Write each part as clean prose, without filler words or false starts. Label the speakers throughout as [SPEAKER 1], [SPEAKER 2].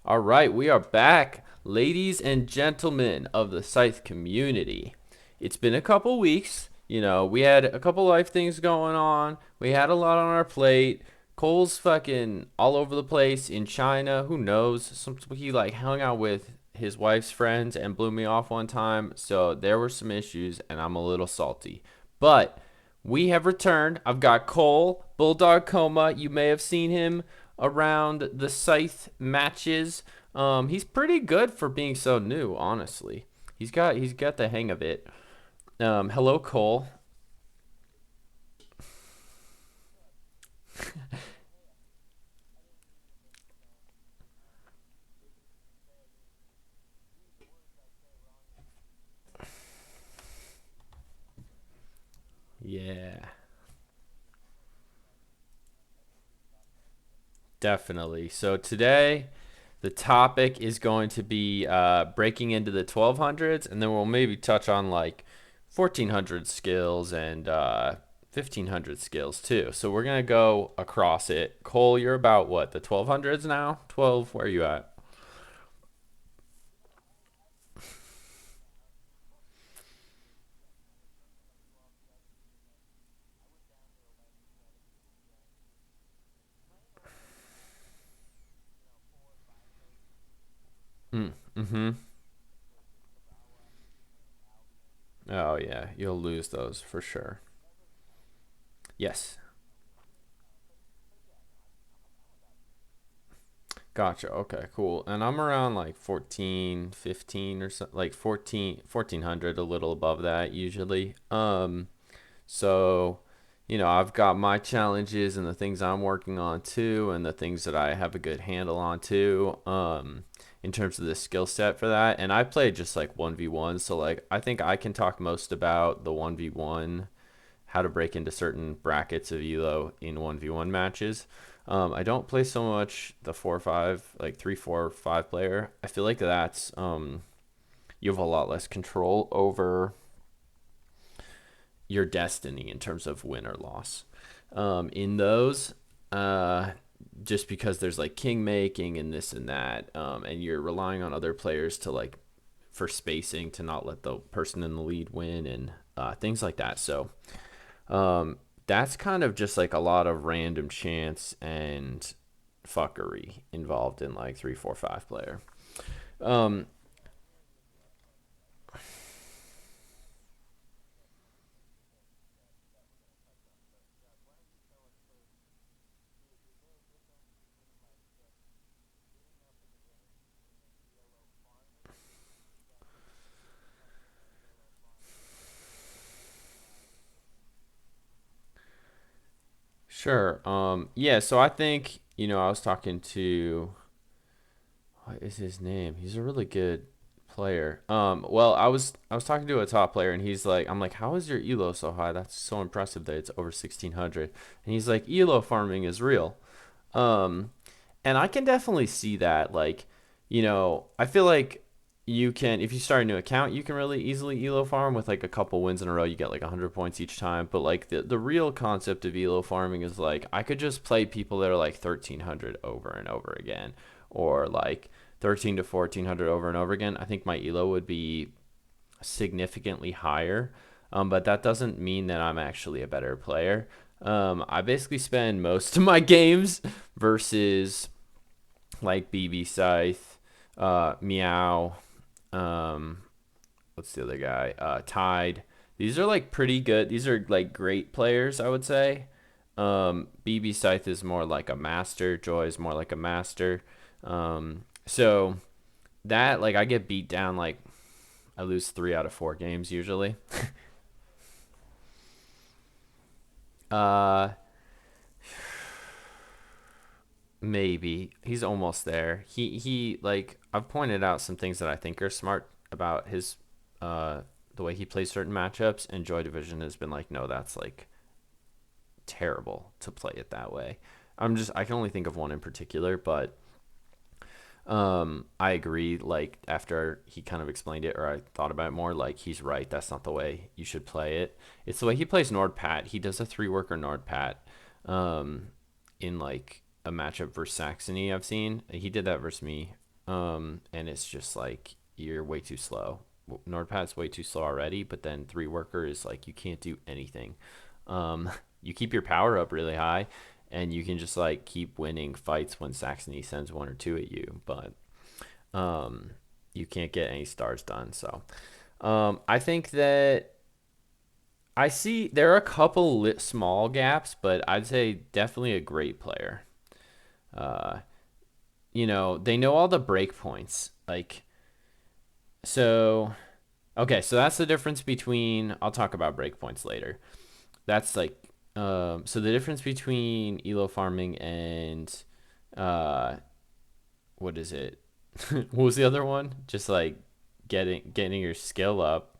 [SPEAKER 1] All right, we are back, ladies and gentlemen of the Scythe community. It's been a couple weeks. We had a couple life things going on. We had a lot on our plate. Cole's fucking all over the place in China. Who knows? He like hung out with his wife's friends and blew me off one time. So there were some issues, and I'm a little salty. But we have returned. I've got Cole, Bulldog Coma. You may have seen him around the Scythe matches. He's pretty good for being so new, honestly. He's got the hang of it. Hello, Cole. Yeah, definitely. So today, the topic is going to be breaking into the 1200s, and then we'll maybe touch on like 1400 skills and 1500 skills too. So we're gonna go across it. Cole, you're about what, the 1200s now? 12. Where are you at? Mm-hmm. Oh yeah, you'll lose those for sure. Yes. Gotcha. Okay, cool. And I'm around like 14, 15 or so, like 1400, a little above that usually. So, I've got my challenges and the things I'm working on too, and the things that I have a good handle on too, in terms of the skill set for that. And I play just like 1v1, so like I think I can talk most about the 1v1, how to break into certain brackets of elo in 1v1 matches. I don't play so much the 4 or 5, like 3, 4, 5 player. I feel like that's you have a lot less control over your destiny in terms of win or loss. In those, uh, just because there's like king making and this and that, and you're relying on other players to like for spacing to not let the person in the lead win and things like that. So that's kind of just like a lot of random chance and fuckery involved in like 3, 4, 5 player. Um, sure. Yeah. So I think I was talking to what is his name? He's a really good player. Well, I was talking to a top player, and he's like, I'm like, how is your elo so high? That's so impressive that it's over 1600. And he's like, elo farming is real. Um, and I can definitely see that. Like, I feel like you can, if you start a new account, you can really easily elo farm with like a couple wins in a row. You get like 100 points each time. But like the real concept of elo farming is like I could just play people that are like 1300 over and over again, or like 13 to 1400 over and over again. I think my elo would be significantly higher. But that doesn't mean that I'm actually a better player. I basically spend most of my games versus like BB Scythe, Meow, um, what's the other guy? Tide. These are like pretty good. These are like great players, I would say. BB Scythe is more like a master. Joy is more like a master. So that like I get beat down like I lose 3 out of 4 games usually. Uh, Maybe he's almost there. He like I've pointed out some things that I think are smart about his the way he plays certain matchups, and Joydivision has been like, no, that's like terrible to play it that way. I can only think of one in particular, but I agree. Like after he kind of explained it, or I thought about it more, like he's right. That's not the way you should play it. It's the way he plays Nordpat. He does a 3 worker Nordpat, in like a matchup versus Saxony. I've seen he did that versus me and it's just like you're way too slow. Nordpad's way too slow already, but then three worker is like you can't do anything. Um, you keep your power up really high, and you can just like keep winning fights when Saxony sends one or two at you, but um, you can't get any stars done. So I think that I see there are a couple small gaps, but I'd say definitely a great player. Uh, they know all the break points. Like, so, okay, so that's the difference between, I'll talk about breakpoints later. That's like, so the difference between elo farming and, uh, what is it? What was the other one? Just like getting your skill up.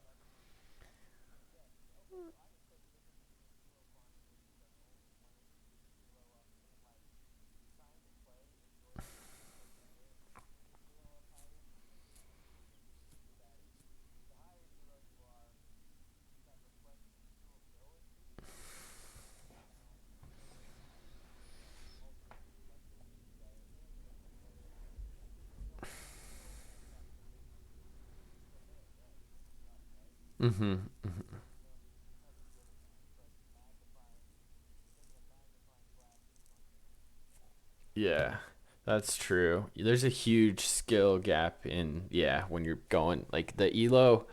[SPEAKER 1] Mm-hmm. Yeah, that's true. There's a huge skill gap in, yeah, when you're going like the elo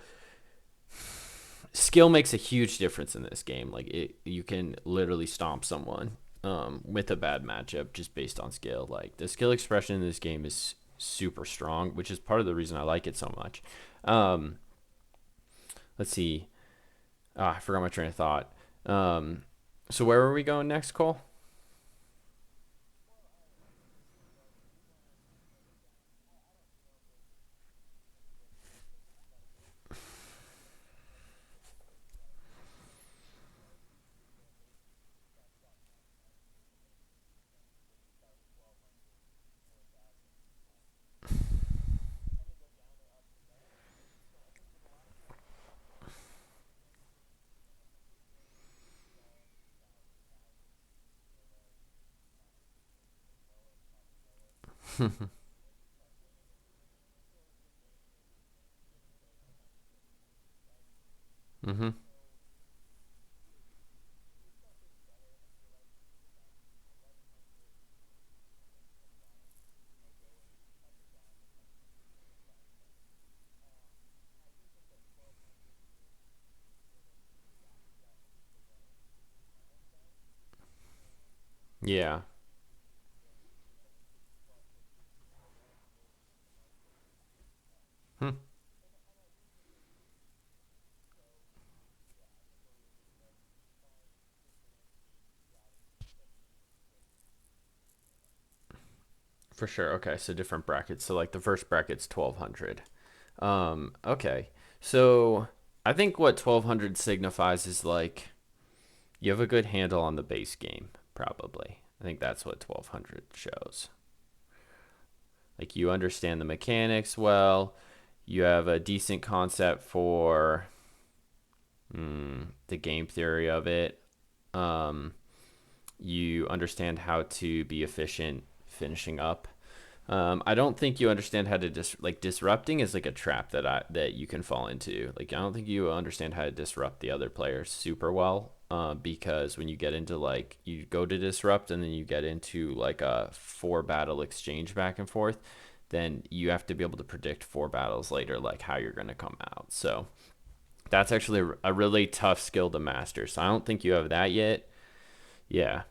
[SPEAKER 1] skill makes a huge difference in this game. Like you can literally stomp someone with a bad matchup just based on skill. Like the skill expression in this game is super strong, which is part of the reason I like it so much. Um, let's see. I forgot my train of thought. Um, so where are we going next, Cole? Mm-hmm. Yeah. Hmm. For sure. Okay, so different brackets. So like the first bracket's 1200. Okay. So I think what 1200 signifies is like you have a good handle on the base game, probably. I think that's what 1200 shows. Like you understand the mechanics well, you have a decent concept for the game theory of it. Um, you understand how to be efficient finishing up. I don't think you understand how to disrupting is like a trap that you can fall into. Like I don't think you understand how to disrupt the other players super well. Because when you get into like you go to disrupt and then you get into like a four battle exchange back and forth, then you have to be able to predict four battles later like how you're gonna come out. So that's actually a really tough skill to master. So I don't think you have that yet. Yeah.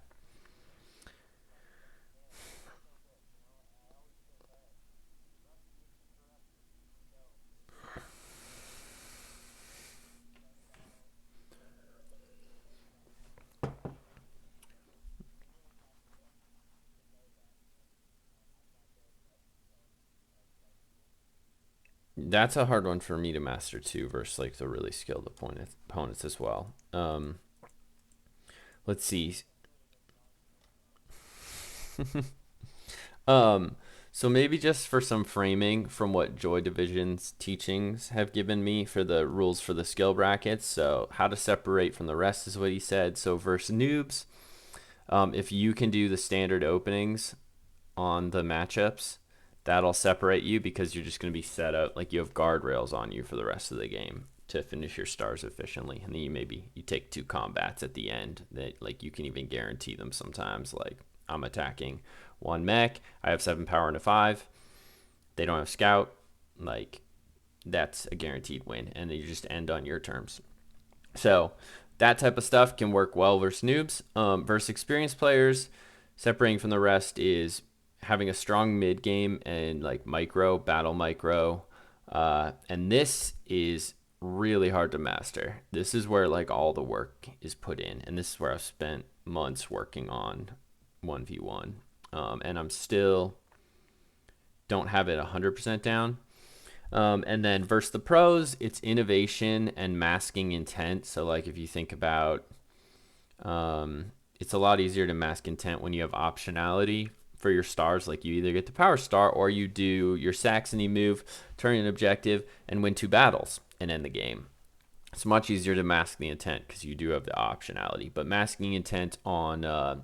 [SPEAKER 1] That's a hard one for me to master too, versus like the really skilled opponents as well. Let's see. Um, so maybe just for some framing from what Joy Division's teachings have given me for the rules for the skill brackets. So how to separate from the rest is what he said. So versus noobs, if you can do the standard openings on the matchups, that'll separate you because you're just going to be set up like you have guardrails on you for the rest of the game to finish your stars efficiently. And then you take two combats at the end that like you can even guarantee them sometimes. Like I'm attacking one mech, I have 7 power and a 5. They don't have scout. Like that's a guaranteed win, and then you just end on your terms. So that type of stuff can work well versus noobs. Versus experienced players, separating from the rest is having a strong mid game and like micro battle micro, and this is really hard to master. This is where like all the work is put in, and this is where I've spent months working on 1v1, and I'm still don't have it 100% down. And then versus the pros, it's innovation and masking intent. So like if you think about, it's a lot easier to mask intent when you have optionality for your stars. Like you either get the power star or you do your Saxony move, turn an objective, and win 2 battles and end the game. It's much easier to mask the intent because you do have the optionality. But masking intent on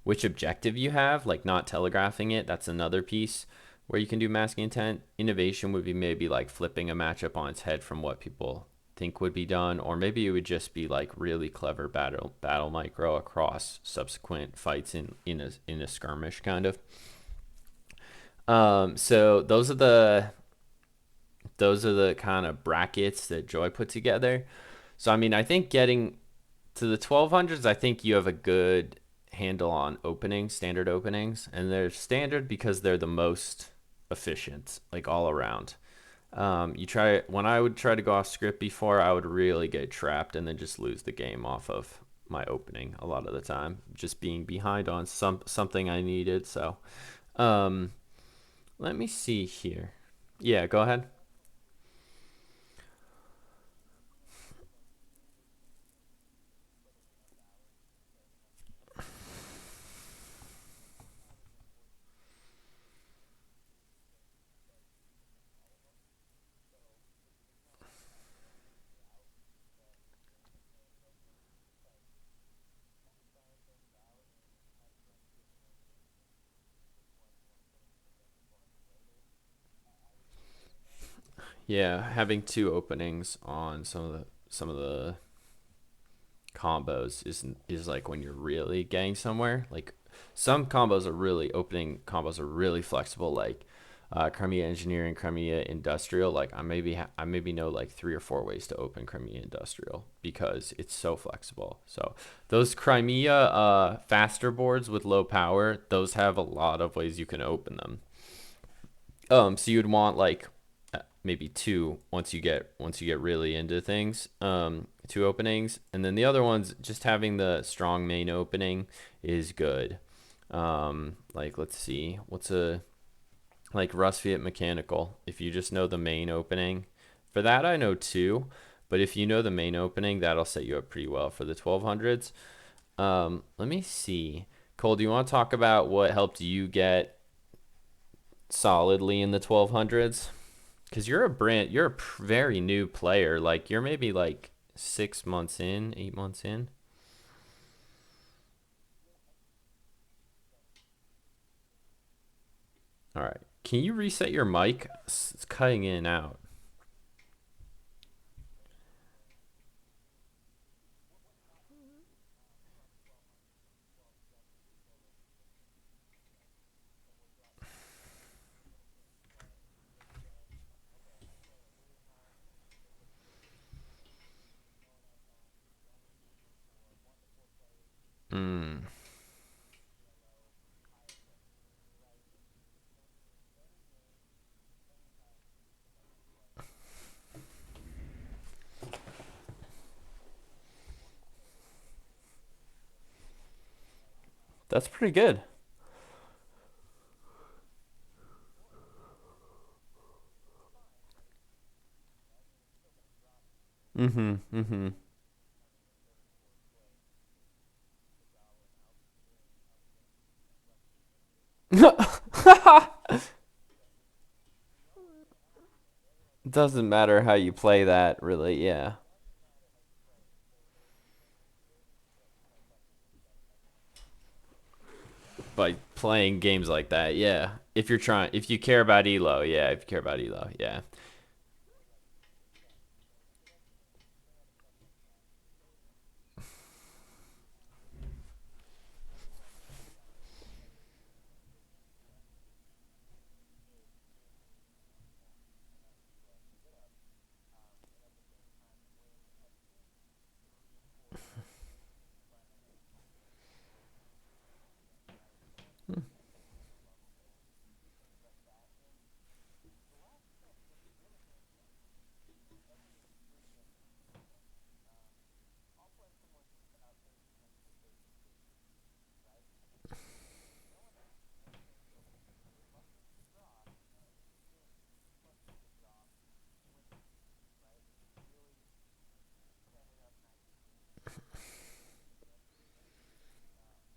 [SPEAKER 1] which objective you have, like not telegraphing it, that's another piece where you can do masking intent. Innovation would be maybe like flipping a matchup on its head from what people think would be done, or maybe it would just be like really clever battle micro across subsequent fights in a skirmish kind of. So those are the kind of brackets that Joy put together. So I mean, I think getting to the 1200s, I think you have a good handle on openings, standard openings, and they're standard because they're the most efficient, like all around. You try when I would try to go off script before, I would really get trapped and then just lose the game off of my opening a lot of the time, just being behind on something I needed. So, um, let me see here. Yeah, go ahead. Yeah, having two openings on some of the combos is like when you're really getting somewhere. Like some combos are really opening combos are really flexible. Like Crimea Engineering, Crimea Industrial. Like I maybe know like 3 or 4 ways to open Crimea Industrial because it's so flexible. So those Crimea faster boards with low power, those have a lot of ways you can open them. So you'd want like maybe two once you get really into things. Two openings, and then the other ones just having the strong main opening is good. Like let's see, what's a like Rust Fiat Mechanical. If you just know the main opening, for that I know two, but if you know the main opening, that'll set you up pretty well for the 1200s. Let me see. Cole, do you want to talk about what helped you get solidly in the 1200s? Because you're a very new player. Like you're maybe like 6 months in, 8 months in. All right. Can you reset your mic? It's cutting in and out. Mm, that's pretty good. Mm-hmm. Mm-hmm. Doesn't matter how you play that, really. Yeah. by playing games like that. Yeah. If you care about elo, yeah. If you care about elo, yeah.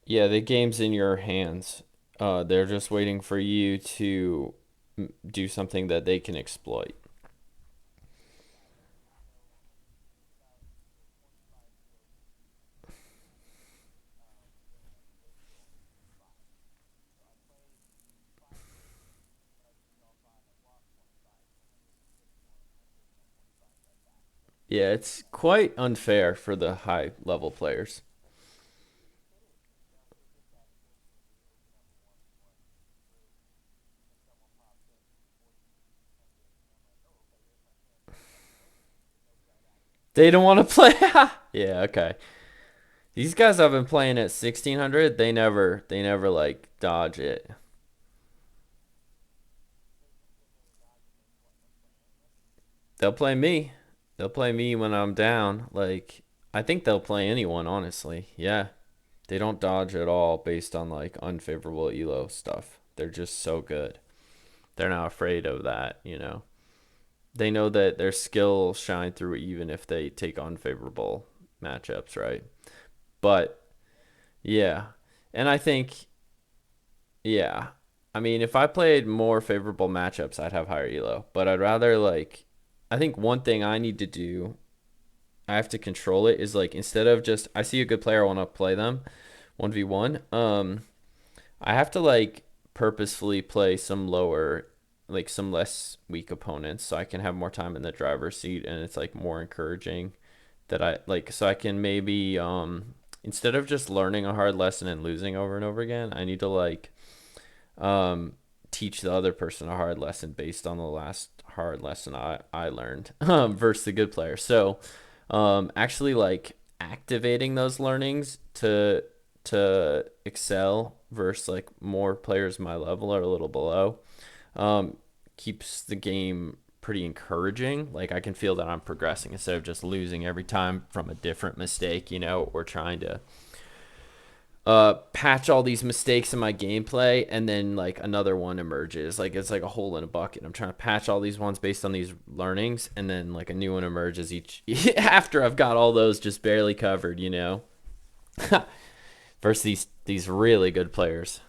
[SPEAKER 1] Yeah, the game's in your hands. They're just waiting for you to do something that they can exploit. Yeah, it's quite unfair for the high level players. They don't want to play. Yeah, okay. These guys have been playing at 1600. They never like dodge it. They'll play me. They'll play me when I'm down. Like I think they'll play anyone, honestly. Yeah. They don't dodge at all based on like unfavorable elo stuff. They're just so good. They're not afraid of that. They know that their skill shine through even if they take unfavorable matchups, right? But yeah. And I think yeah. I mean, if I played more favorable matchups, I'd have higher elo, but I'd rather like I think one thing I need to do, I have to control it is like instead of just I see a good player I want to play them 1v1, I have to like purposefully play some lower, like some less weak opponents so I can have more time in the driver's seat and it's like more encouraging that I like so I can maybe instead of just learning a hard lesson and losing over and over again, I need to like um teach the other person a hard lesson based on the last hard lesson I learned versus the good player. So actually like activating those learnings to excel versus like more players my level or a little below um, keeps the game pretty encouraging. Like I can feel that I'm progressing instead of just losing every time from a different mistake, or trying to patch all these mistakes in my gameplay and then like another one emerges. Like it's like a hole in a bucket. I'm trying to patch all these ones based on these learnings and then like a new one emerges each after I've got all those just barely covered. Versus these really good players.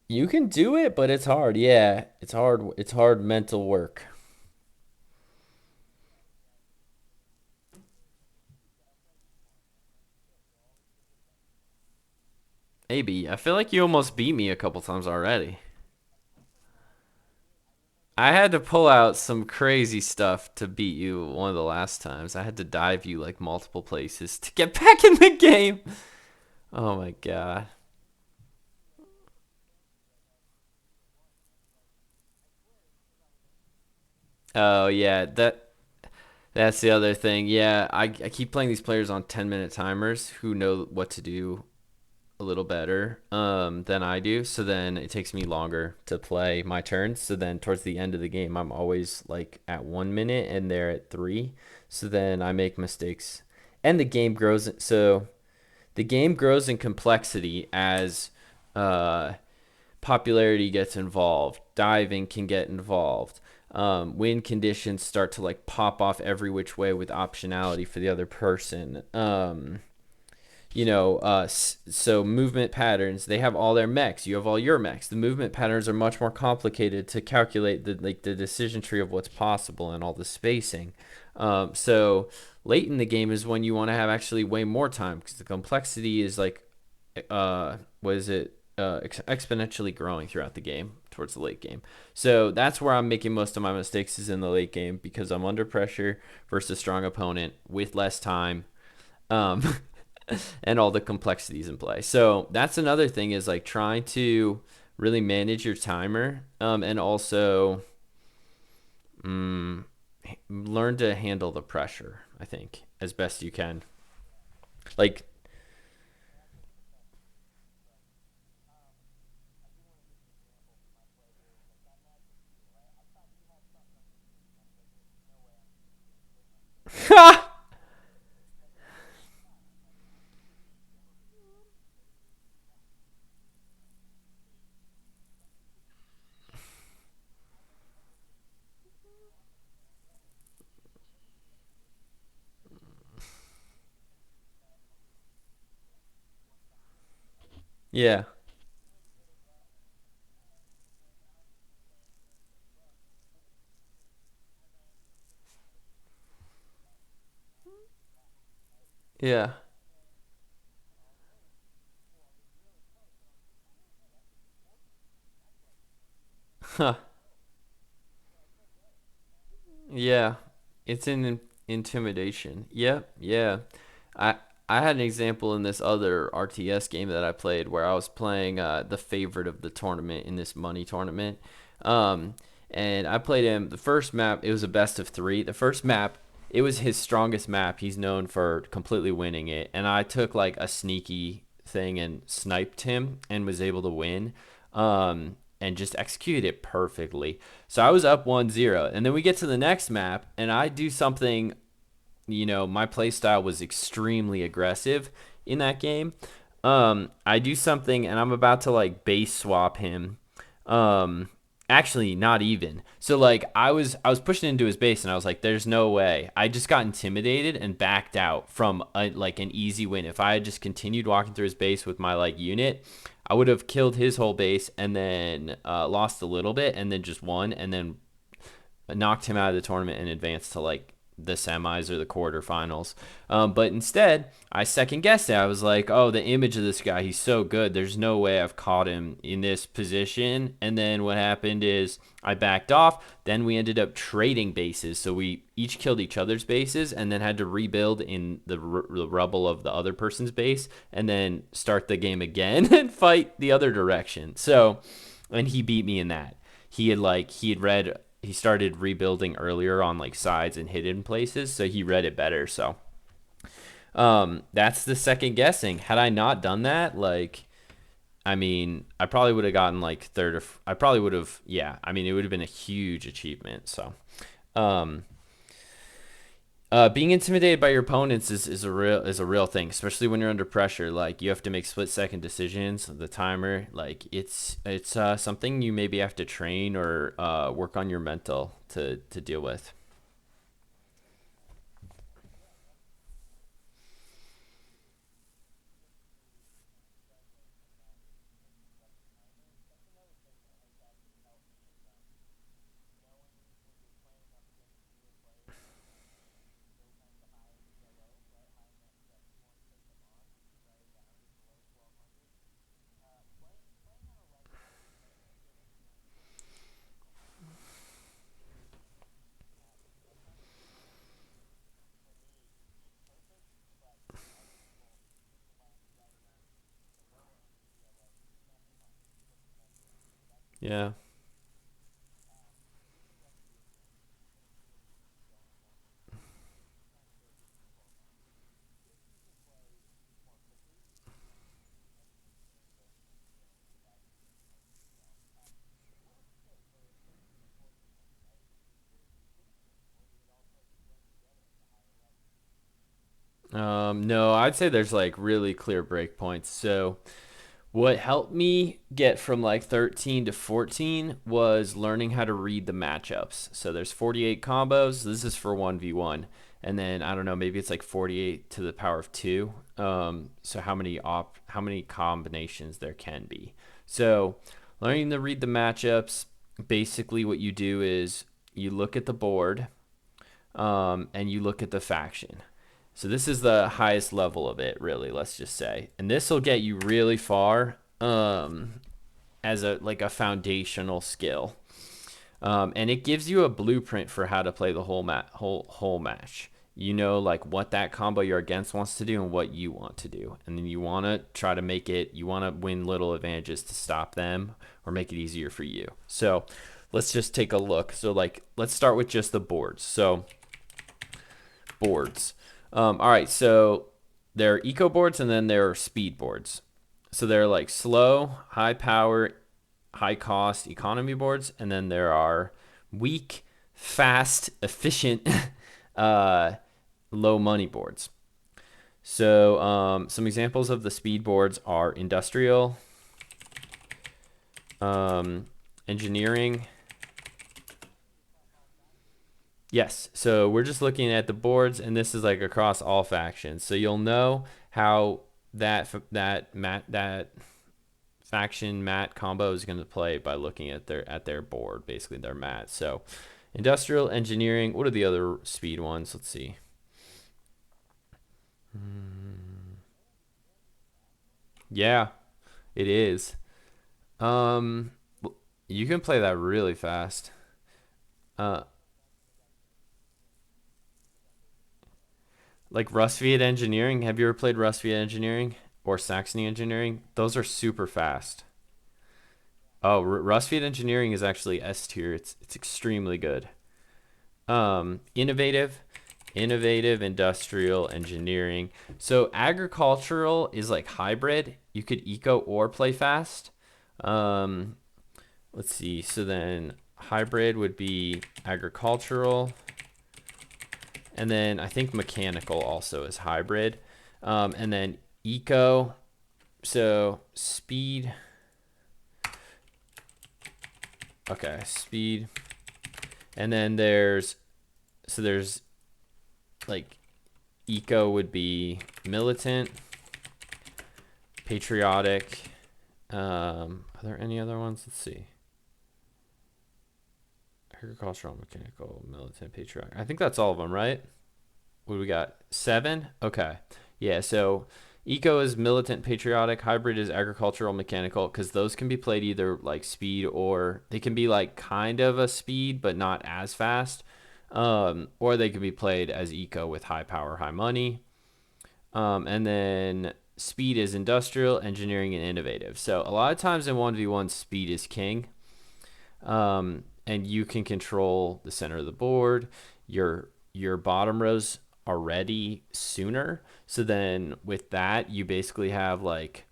[SPEAKER 1] You can do it, but it's hard. Yeah, it's hard. It's hard mental work. Maybe. I feel like you almost beat me a couple times already. I had to pull out some crazy stuff to beat you one of the last times. I had to dive you like multiple places to get back in the game. Oh my god. Oh yeah, that's the other thing. Yeah, I keep playing these players on 10-minute timers who know what to do a little better than I do. So then it takes me longer to play my turns. So then towards the end of the game, I'm always like at 1 minute and they're at three. So then I make mistakes, and the game grows. So the game grows in complexity as uh, popularity gets involved. Diving can get involved. Win conditions start to like pop off every which way with optionality for the other person. so movement patterns, they have all their mechs. You have all your mechs. The movement patterns are much more complicated to calculate the decision tree of what's possible and all the spacing. So late in the game is when you want to have actually way more time because the complexity is like, what is it? Exponentially growing throughout the game towards the late game. So that's where I'm making most of my mistakes is in the late game because I'm under pressure versus a strong opponent with less time. Um, and all the complexities in play. So that's another thing is like trying to really manage your timer, and also learn to handle the pressure. I think as best you can. Like, yeah, yeah, huh, yeah. It's an intimidation. Yep, yeah. I I had an example in this other RTS game that I played where I was playing the favorite of the tournament in this money tournament. Um, and I played him the first map, it was a best of three. The first map, it was his strongest map. He's known for completely winning it. And I took like a sneaky thing and sniped him and was able to win. And just executed it perfectly. So I was up 1-0. And then we get to the next map, and I do something, my play style was extremely aggressive in that game. I do something and I'm about to like base swap him. Um, Actually, not even. So like I was pushing into his base and I was like, "There's no way." I just got intimidated and backed out from like an easy win. If I had just continued walking through his base with my like unit, I would have killed his whole base and then lost a little bit and then just won and then knocked him out of the tournament and advanced to like the semis or the quarterfinals. But instead, I second guessed it. I was like, oh, the image of this guy, he's so good. There's no way I've caught him in this position. And then what happened is I backed off. Then we ended up trading bases. So we each killed each other's bases and then had to rebuild in the rubble of the other person's base and then start the game again and fight the other direction. So, and he beat me in that. He started rebuilding earlier on like sides and hidden places, so he read it better. So that's the second guessing. Had I not done that, like, I mean, I probably would have gotten like third or I probably would have, yeah, I mean, it would have been a huge achievement. So um being intimidated by your opponents is a real thing, especially when you're under pressure. Like you have to make split-second decisions. The timer, like it's something you maybe have to train or work on your mental to deal with. Yeah. No, I'd say there's like really clear breakpoints. So what helped me get from like 13 to 14 was learning how to read the matchups. So there's 48 combos. This is for 1v1. and then I don't know, maybe it's like 48 to the power of 2. So how many combinations there can be. So learning to read the matchups, basically what you do is you look at the board, and you look at the faction. So this is the highest level of it, really. Let's just say, and this will get you really far, as a like a foundational skill, and it gives you a blueprint for how to play the whole match. You know, like what that combo you're against wants to do and what you want to do, and then you want to try to make it. You want to win little advantages to stop them or make it easier for you. So let's just take a look. So like, let's start with just the boards. So boards. All right, so there are eco boards and then there are speed boards. So they're like slow, high power, high cost economy boards, and then there are weak, fast, efficient, low money boards. So some examples of the speed boards are industrial, engineering. Yes, so we're just looking at the boards, and this is like across all factions. So you'll know how that faction mat combo is going to play by looking at their board, basically their mat. So industrial, engineering. What are the other speed ones? Let's see. Yeah, it is. Um, you can play that really fast. Uh, like Rust Viet Engineering. Have you ever played Rust Viet Engineering or Saxony Engineering? Those are super fast. Oh, Rust Viet Engineering is actually S tier. It's extremely good. Innovative, industrial engineering. So agricultural is like hybrid. You could eco or play fast. Um, let's see. So then hybrid would be agricultural, and then I think mechanical also is hybrid. And then eco. So speed. Okay, speed. And then there's like eco would be militant, patriotic. Are there any other ones? Let's see. Agricultural, mechanical, militant, patriotic. I think that's all of them, right? What do we got? 7? Okay. Yeah, so eco is militant, patriotic. Hybrid is agricultural, mechanical, because those can be played either like speed, or they can be like kind of a speed but not as fast, or they can be played as eco with high power, high money. And then speed is industrial, engineering, and innovative. So a lot of times in 1v1, speed is king, and you can control the center of the board. Your bottom rows are ready sooner. So then with that, you basically have like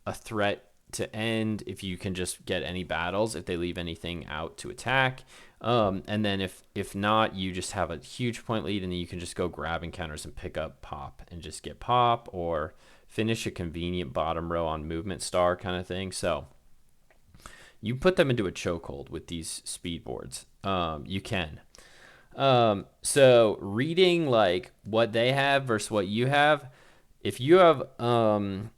[SPEAKER 1] a threat to end if you can just get any battles, if they leave anything out to attack. And then if not, you just have a huge point lead, and then you can just go grab encounters and pick up pop and just get pop, or finish a convenient bottom row on movement star kind of thing. So you put them into a chokehold with these speed boards. You can. So reading like what they have versus what you have, if you have an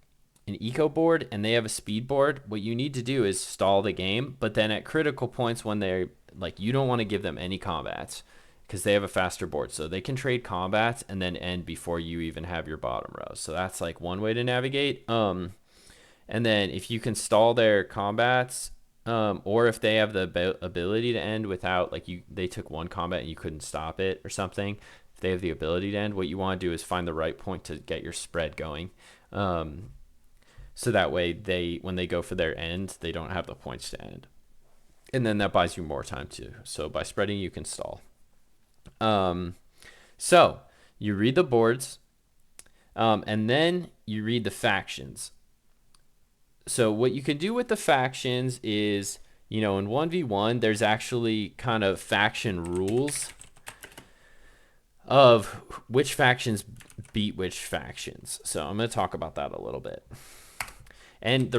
[SPEAKER 1] eco board and they have a speed board, what you need to do is stall the game. But then at critical points when they're like, you don't want to give them any combats because they have a faster board. So they can trade combats and then end before you even have your bottom row. So that's like one way to navigate. And then if you can stall their combats, or if they have the ability to end without, like, they took one combat and you couldn't stop it or something, if they have the ability to end, what you want to do is find the right point to get your spread going. So that way when they go for their end, they don't have the points to end. And then that buys you more time too. So by spreading, you can stall. So you read the boards, and then you read the factions. So what you can do with the factions is, in 1v1, there's actually kind of faction rules of which factions beat which factions. So I'm going to talk about that a little bit. And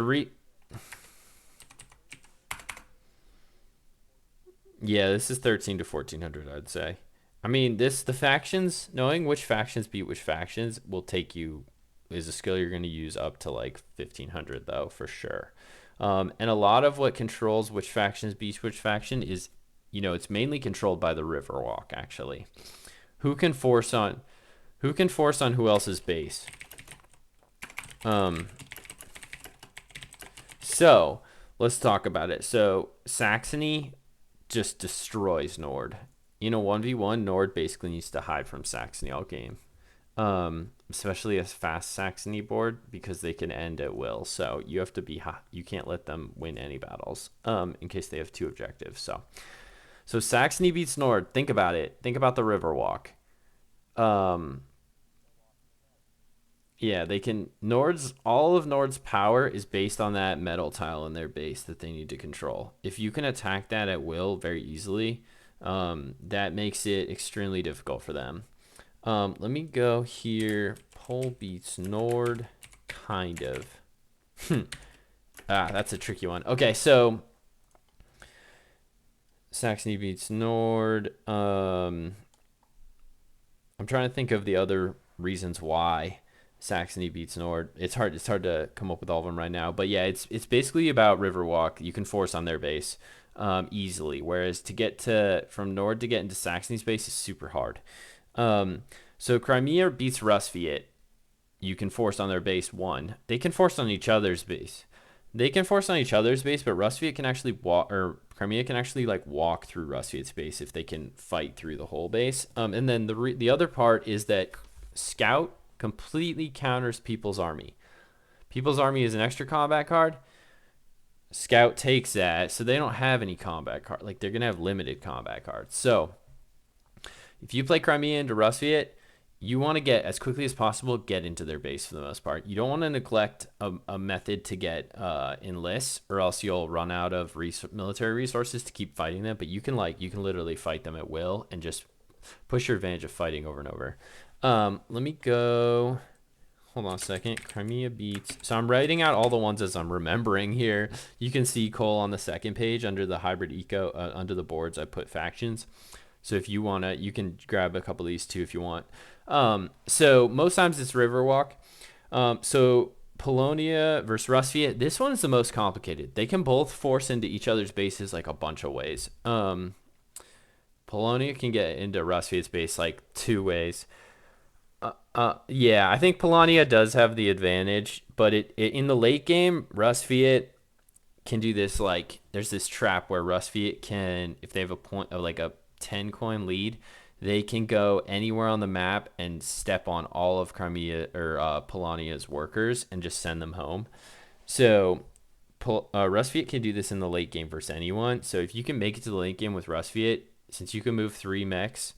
[SPEAKER 1] yeah, this is 13 to 1400, I'd say. I mean, the factions, knowing which factions beat which factions will take you, is a skill you're going to use up to like 1500 though, for sure. And a lot of what controls which factions beat which faction is, it's mainly controlled by the Riverwalk actually. Who can force on, who can force on who else's base? Um, so let's talk about it. So Saxony just destroys Nord. 1v1, Nord basically needs to hide from Saxony all game. Especially a fast Saxony board because they can end at will. So you have to be hot. You can't let them win any battles in case they have two objectives. So Saxony beats Nord. Think about it. Think about the Riverwalk. Um, yeah, they can. All of Nord's power is based on that metal tile in their base that they need to control. If you can attack that at will very easily, that makes it extremely difficult for them. Let me go here. Pole beats Nord, kind of. That's a tricky one. Okay, so Saxony beats Nord. I'm trying to think of the other reasons why Saxony beats Nord. It's hard. It's hard to come up with all of them right now. But yeah, it's basically about Riverwalk. You can force on their base easily, whereas to get to from Nord to get into Saxony's base is super hard. So Crimea beats Rusviet. You can force on their base one. They can force on each other's base. They can force on each other's base, but Rusviet can actually walk, or Crimea can actually like walk through Rusviet's base if they can fight through the whole base. And then the other part is that Scout completely counters People's Army. People's Army is an extra combat card. Scout takes that, so they don't have any combat card. Like they're gonna have limited combat cards. So if you play Crimea into Rusviet, you want to get as quickly as possible get into their base for the most part. You don't want to neglect a method to get enlists, or else you'll run out of military resources to keep fighting them. But you can literally fight them at will and just push your advantage of fighting over and over. Let me go. Hold on a second. Crimea beats. So I'm writing out all the ones as I'm remembering here. You can see Cole on the second page under the hybrid eco under the boards. I put factions. So if you wanna, you can grab a couple of these too if you want. So most times it's Riverwalk. So Polonia versus Rusviet. This one is the most complicated. They can both force into each other's bases like a bunch of ways. Polonia can get into Rusviet's base like two ways. Yeah, I think Polonia does have the advantage, but it in the late game, Rusviet can do this. Like there's this trap where Rusviet can, if they have a point of like a 10 coin lead, they can go anywhere on the map and step on all of Crimea or Polonia's workers and just send them home. So Rusviet can do this in the late game versus anyone. So if you can make it to the late game with Rusviet, since you can move 3 mechs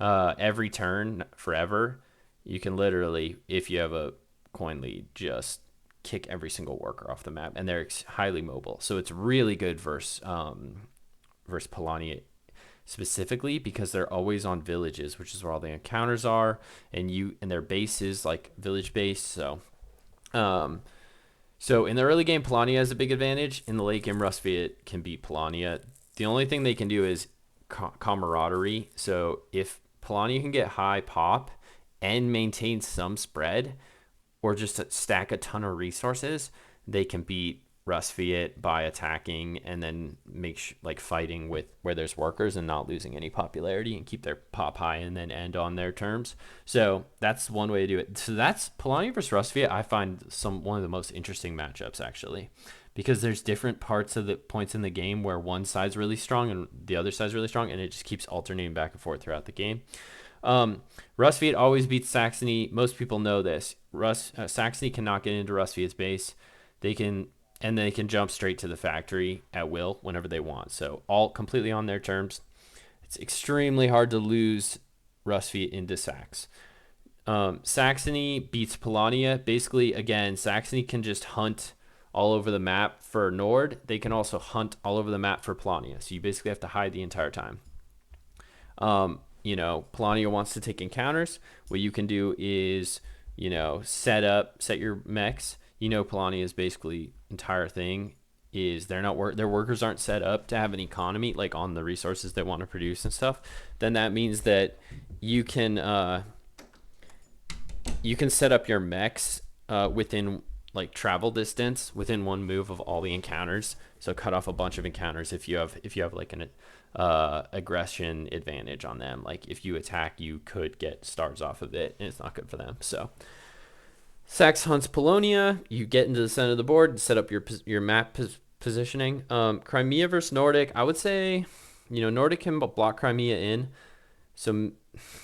[SPEAKER 1] every turn forever, you can literally, if you have a coin lead, just kick every single worker off the map, and they're highly mobile. So it's really good versus Polonia specifically because they're always on villages, which is where all the encounters are, and their base is like village base. So in the early game, Polonia has a big advantage. In the late game, Rusviet can beat Polonia. The only thing they can do is camaraderie. So if Polonia can get high pop and maintain some spread, or just stack a ton of resources, they can beat Rusviet by attacking and then fighting with where there's workers and not losing any popularity and keep their pop high and then end on their terms. So that's one way to do it. So that's Polonia versus Rusviet. I find one of the most interesting matchups actually, because there's different parts of the points in the game where one side's really strong and the other side's really strong, and it just keeps alternating back and forth throughout the game. Rusviet always beats Saxony. Most people know this. Saxony cannot get into Rusviet's base. They can jump straight to the factory at will whenever they want. So all completely on their terms. It's extremely hard to lose Rusviet into Sax. Saxony beats Polonia. Basically, again, Saxony can just hunt all over the map for Nord. They can also hunt all over the map for Polonia. So you basically have to hide the entire time. Polonia wants to take encounters. What you can do is, set your mechs. Polonia's basically entire thing is they're not work their workers aren't set up to have an economy like on the resources they want to produce and stuff, then that means that you can uh, you can set up your mechs within like travel distance within one move of all the encounters. So cut off a bunch of encounters if you have like an aggression advantage on them. Like if you attack, you could get stars off of it, and it's not good for them. So Sax hunts Polonia. You get into the center of the board and set up your map positioning. Crimea versus Nordic. I would say, Nordic can block Crimea in. So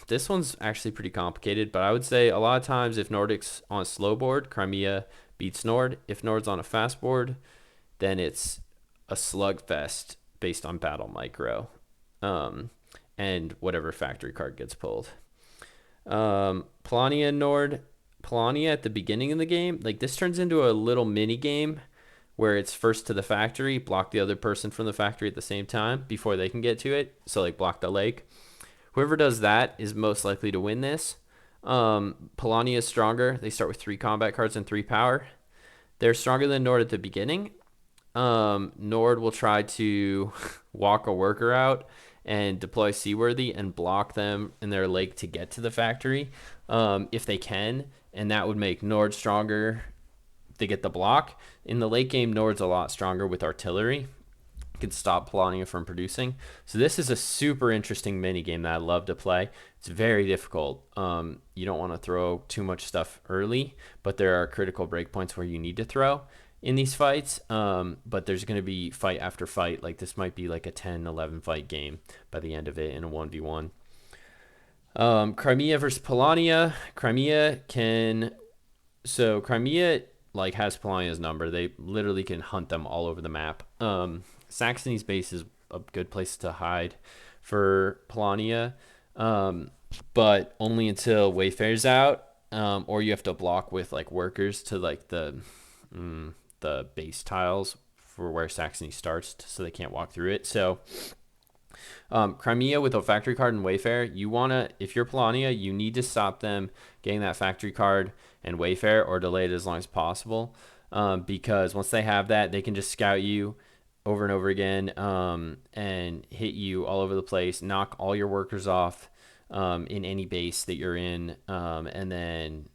[SPEAKER 1] this one's actually pretty complicated, but I would say a lot of times if Nordic's on a slow board, Crimea beats Nord. If Nord's on a fast board, then it's a slugfest based on battle micro, um, and whatever factory card gets pulled. Polania and Nord. Polania at the beginning of the game, like this turns into a little mini game where it's first to the factory, block the other person from the factory at the same time before they can get to it. So like block the lake. Whoever does that is most likely to win this. Polania is stronger. They start with 3 combat cards and 3 power. They're stronger than Nord at the beginning. Nord will try to walk a worker out and deploy Seaworthy and block them in their lake to get to the factory, if they can, and that would make Nord stronger. They get the block. In the late game, Nord's a lot stronger with artillery. Could stop Polania from producing. So this is a super interesting mini game that I love to play. It's very difficult. You don't want to throw too much stuff early, but there are critical breakpoints where you need to throw in these fights. But there's going to be fight after fight. Like this might be like a 10-11 fight game by the end of it in a 1v1. Crimea versus Polania. Crimea like has Polania's number. They literally can hunt them all over the map. Saxony's base is a good place to hide for Polania, but only until Wayfair's out, or you have to block with like workers to like the base tiles for where Saxony starts, so they can't walk through it. So Crimea with a factory card and Wayfair, if you're Polania, you need to stop them getting that factory card and Wayfair or delay it as long as possible, because once they have that, they can just scout you over and over again, and hit you all over the place, knock all your workers off in any base that you're in, and then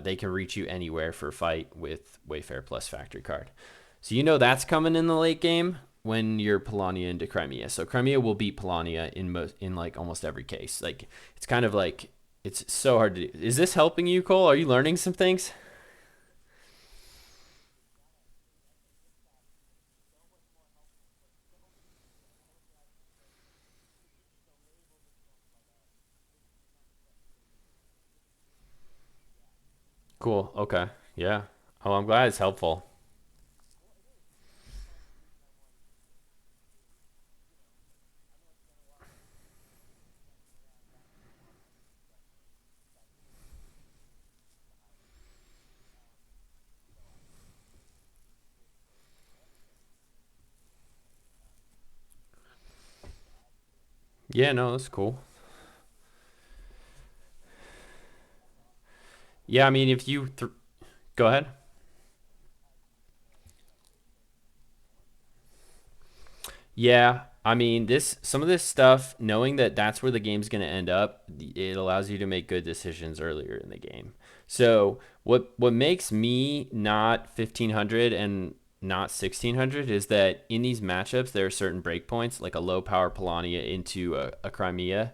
[SPEAKER 1] they can reach you anywhere for a fight with Wayfair plus factory card. So that's coming in the late game when you're Polania into Crimea. So Crimea will beat Polania in like almost every case. Like it's kind of like it's so hard to do. Is this helping you, Cole? Are you learning some things? Cool. Okay. Yeah. Oh, I'm glad it's helpful. Yeah, no, that's cool. Yeah, I mean, if you go ahead. Yeah, I mean, this some of this stuff, knowing that that's where the game's going to end up, it allows you to make good decisions earlier in the game. So, what makes me not 1500 and not 1600 is that in these matchups there are certain breakpoints, like a low power Polania into a Crimea.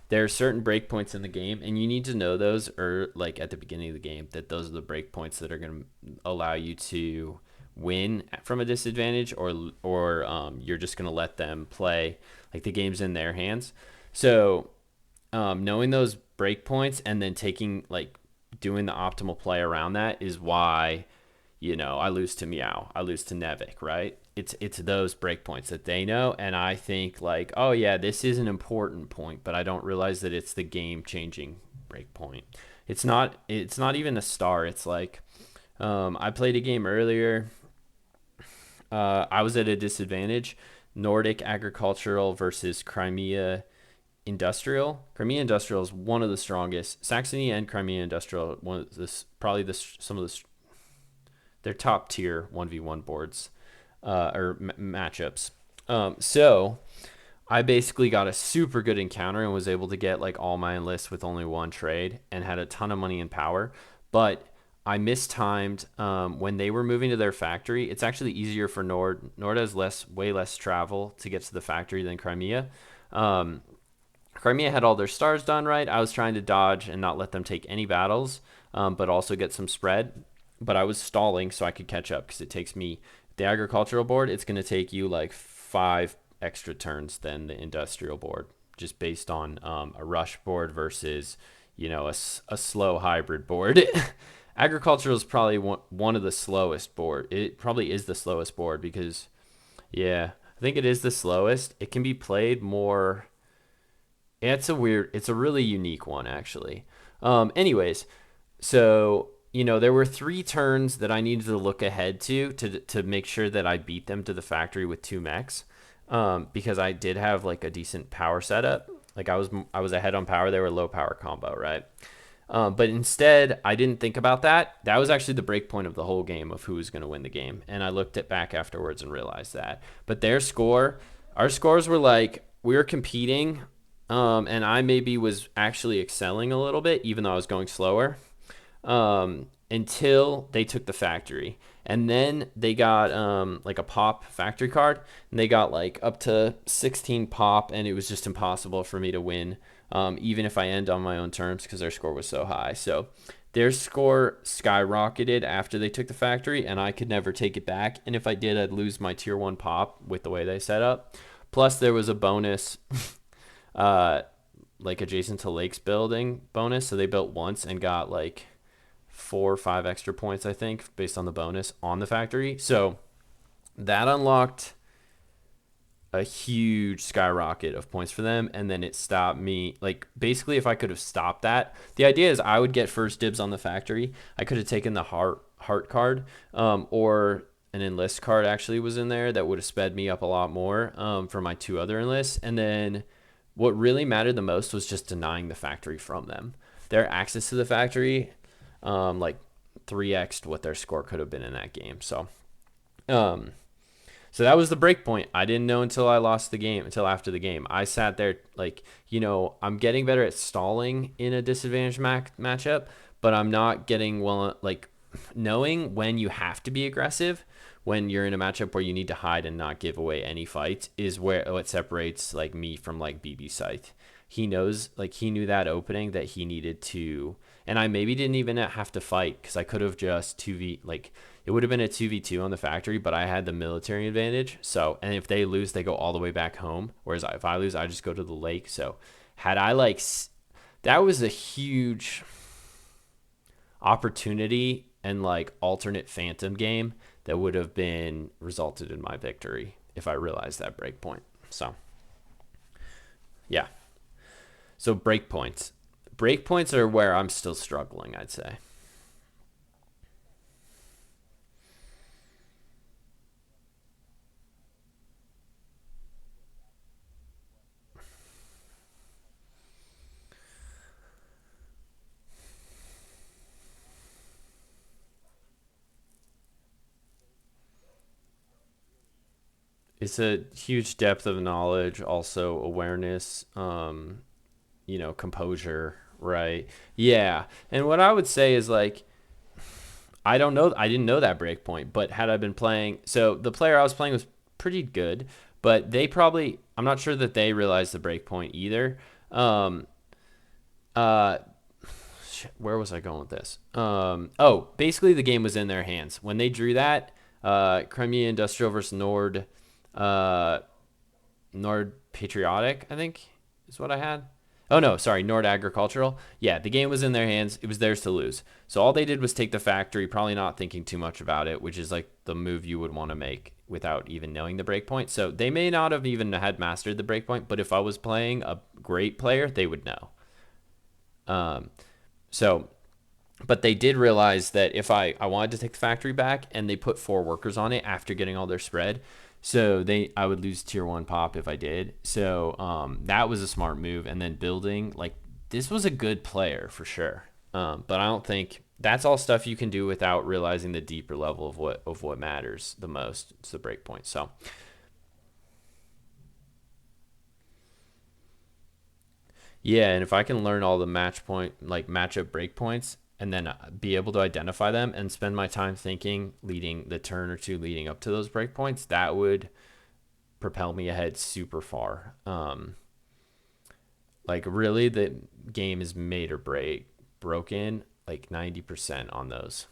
[SPEAKER 1] There are certain breakpoints in the game, and you need to know those, or like at the beginning of the game, that those are the breakpoints that are going to allow you to win from a disadvantage, or you're just going to let them play like the game's in their hands. So knowing those breakpoints and then doing the optimal play around that is why I lose to Meow, I lose to Nevik, right? It's those breakpoints that they know, and I think like, oh yeah, this is an important point, but I don't realize that it's the game changing breakpoint. It's not even a star. It's like, I played a game earlier. I was at a disadvantage. Nordic agricultural versus Crimea industrial. Crimea industrial is one of the strongest. Saxony and Crimea industrial, one of this probably some of the their top tier 1v1 boards. or matchups. So I basically got a super good encounter and was able to get like all my enlists with only one trade and had a ton of money in power. But I mistimed when they were moving to their factory. It's actually easier for Nord. Nord has way less travel to get to the factory than Crimea. Um, Crimea had all their stars done right. I was trying to dodge and not let them take any battles, but also get some spread. But I was stalling so I could catch up because it takes me the agricultural board. It's going to take you like 5 extra turns than the industrial board, just based on a rush board versus a slow hybrid board. Agricultural is probably one of the slowest board. It probably is the slowest board because yeah, I think it is the slowest. It can be played more. It's a really unique one actually. Anyways, so there were 3 turns that I needed to look ahead to make sure that I beat them to the factory with 2 mechs, because I did have like a decent power setup. Like I was ahead on power. They were low power combo, right? But instead, I didn't think about that. That was actually the break point of the whole game of who was going to win the game, and I looked it back afterwards and realized that. But our scores were like we were competing, and I maybe was actually excelling a little bit, even though I was going slower, until they took the factory. And then they got like a pop factory card, and they got like up to 16 pop, and it was just impossible for me to win, even if I end on my own terms because their score was so high. So their score skyrocketed after they took the factory, and I could never take it back. And if I did, I'd lose my tier 1 pop with the way they set up. Plus, there was a bonus. uh, like adjacent to lakes building bonus. So they built once and got like 4 or 5 extra points, I think, based on the bonus on the factory. So that unlocked a huge skyrocket of points for them, and then it stopped me. Like basically, if I could have stopped that, the idea is I would get first dibs on the factory. I could have taken the heart card, or an enlist card actually was in there that would have sped me up a lot more, for my 2 other enlists. And then what really mattered the most was just denying the factory from them. Their access to the factory, like 3x'd what their score could have been in that game. Um, so that was the break point. I didn't know until I lost the game, until after the game. I sat there like, I'm getting better at stalling in a disadvantaged matchup, but I'm not getting well, like knowing when you have to be aggressive when you're in a matchup where you need to hide and not give away any fight is where what separates like me from like BB Scythe. He knows, like he knew that opening that he needed to, and I maybe didn't even have to fight because I could have just 2v, like it would have been a 2v2 on the factory, but I had the military advantage. So, and if they lose, they go all the way back home. Whereas if I lose, I just go to the lake. So had I like, that was a huge opportunity and like alternate phantom game that would have been resulted in my victory if I realized that break point. So yeah. So break points. Break points are where I'm still struggling, I'd say. It's a huge depth of knowledge, also awareness, composure, right? Yeah. And what I would say is like, I don't know. I didn't know that break point, but had I been playing, so the player I was playing was pretty good, but I'm not sure that they realized the break point either. Um, uh, where was I going with this? Basically the game was in their hands when they drew that. Crimea Industrial versus uh, Nord Patriotic, I think is what I had. Oh no, sorry, Nord Agricultural. Yeah, the game was in their hands. It was theirs to lose. So all they did was take the factory, probably not thinking too much about it, which is like the move you would want to make without even knowing the breakpoint. So they may not have even had mastered the breakpoint, but if I was playing a great player, they would know. Um, so but they did realize that if I wanted to take the factory back, and they put 4 workers on it after getting all their spread, so I would lose tier 1 pop if I did. So that was a smart move. And then building, like, this was a good player for sure, but I don't think That's all stuff you can do without realizing the deeper level of what matters the most. It's the breakpoint. So yeah, and if I can learn all the match point like matchup breakpoints and then be able to identify them and spend my time thinking leading the turn or two leading up to those breakpoints, that would propel me ahead super far. Like really, the game is made or broken like 90% on those.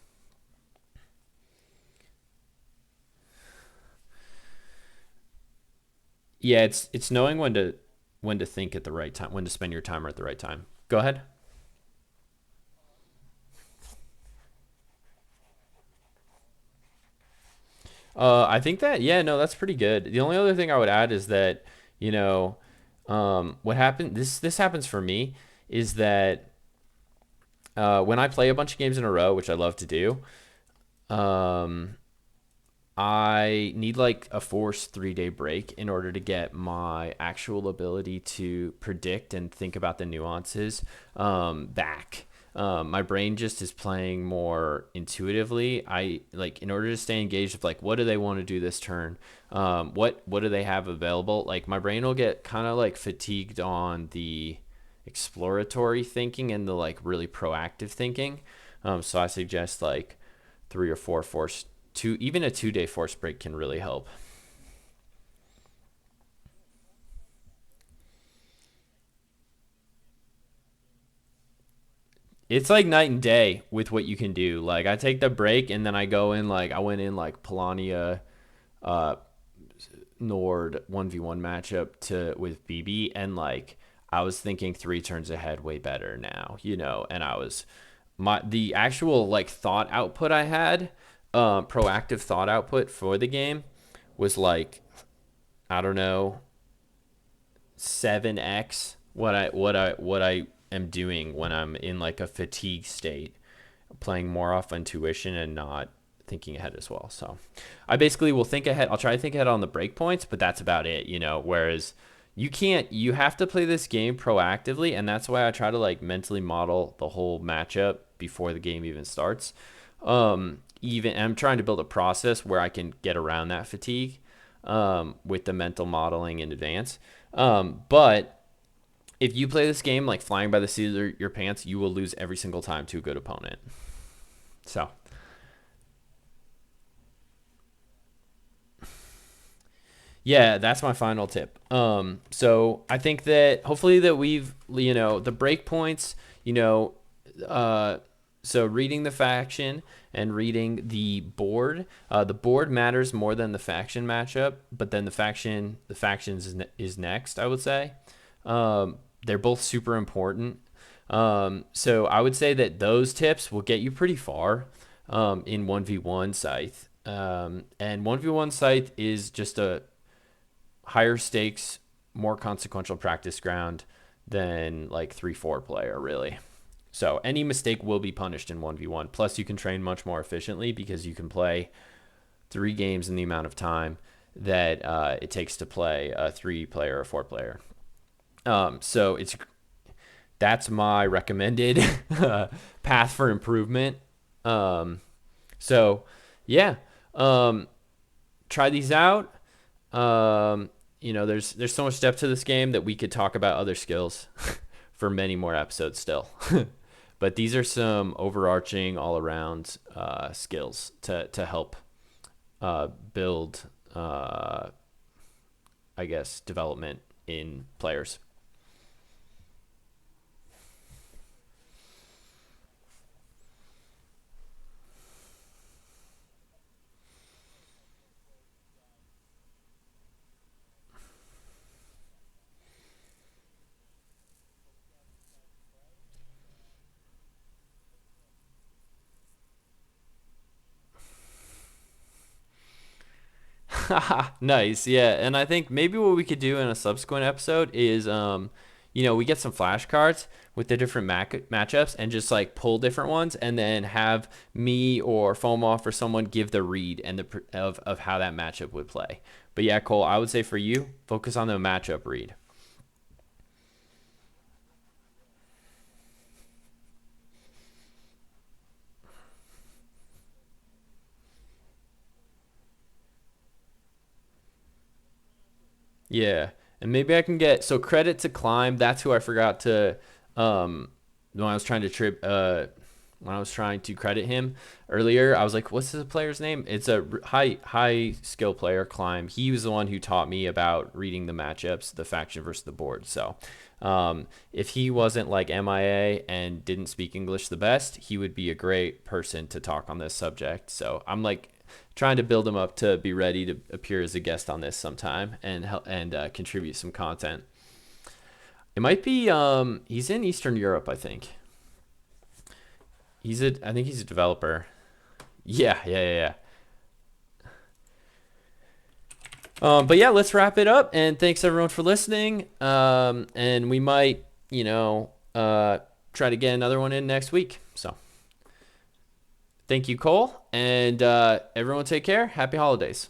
[SPEAKER 1] Yeah, it's knowing when to think at the right time, when to spend your timer at the right time. Go ahead. I think that yeah, no, that's pretty good. The only other thing I would add is that you know, what happened. This happens for me is that when I play a bunch of games in a row, which I love to do, um, I need like a forced 3 day break in order to get my actual ability to predict and think about the nuances back. My brain just is playing more intuitively. I like in order to stay engaged with like what do they want to do this turn, what do they have available. Like my brain will get kind of like fatigued on the exploratory thinking and the like really proactive thinking. So I suggest like 3 or 4 force two, even a 2 day force break can really help. It's like night and day with what you can do. Like I take the break and then I go in like I went in like Polania uh Nord 1v1 matchup to with BB and like I was thinking 3 turns ahead way better now, and I was my the actual like thought output I had, proactive thought output for the game was like I don't know 7x what I am doing when I'm in like a fatigue state, playing more off intuition and not thinking ahead as well. So I basically will think ahead. I'll try to think ahead on the break points, but that's about it. Whereas you have to play this game proactively, and that's why I try to like mentally model the whole matchup before the game even starts. Even I'm trying to build a process where I can get around that fatigue, with the mental modeling in advance. But if you play this game like flying by the seat of your pants, you will lose every single time to a good opponent. So yeah, that's my final tip. So I think that hopefully that we've the break points, you know, uh, so reading the faction and reading the board. The board matters more than the faction matchup, but then the factions is next. I would say, they're both super important. So I would say that those tips will get you pretty far, in 1v1 Scythe. And 1v1 Scythe is just a higher stakes, more consequential practice ground than like 3-4 player, really. So any mistake will be punished in 1v1. Plus, you can train much more efficiently because you can play 3 games in the amount of time that it takes to play a 3 player or 4 player. So that's my recommended path for improvement. Um, so yeah, um, try these out. There's so much depth to this game that we could talk about other skills for many more episodes still. But these are some overarching, all around skills to help build, I guess, development in players. Nice, yeah. And I think maybe what we could do in a subsequent episode is, we get some flashcards with the different matchups and just like pull different ones, and then have me or foam off or someone give the read and of how that matchup would play. But yeah, Cole, I would say for you, focus on the matchup read. Yeah, and maybe I can get so credit to Climb. That's who I forgot to um when I was trying to when I was trying to credit him earlier. I was like, "What's the player's name?" It's a high skill player, Climb. He was the one who taught me about reading the matchups, the faction versus the board. So, if he wasn't like MIA and didn't speak English the best, he would be a great person to talk on this subject. So I'm like trying to build him up to be ready to appear as a guest on this sometime and help and contribute some content. It might be he's in Eastern Europe, I think. I think he's a developer. Yeah. But yeah, let's wrap it up. And thanks everyone for listening. And we might, try to get another one in next week. So thank you, Cole. And everyone take care. Happy holidays.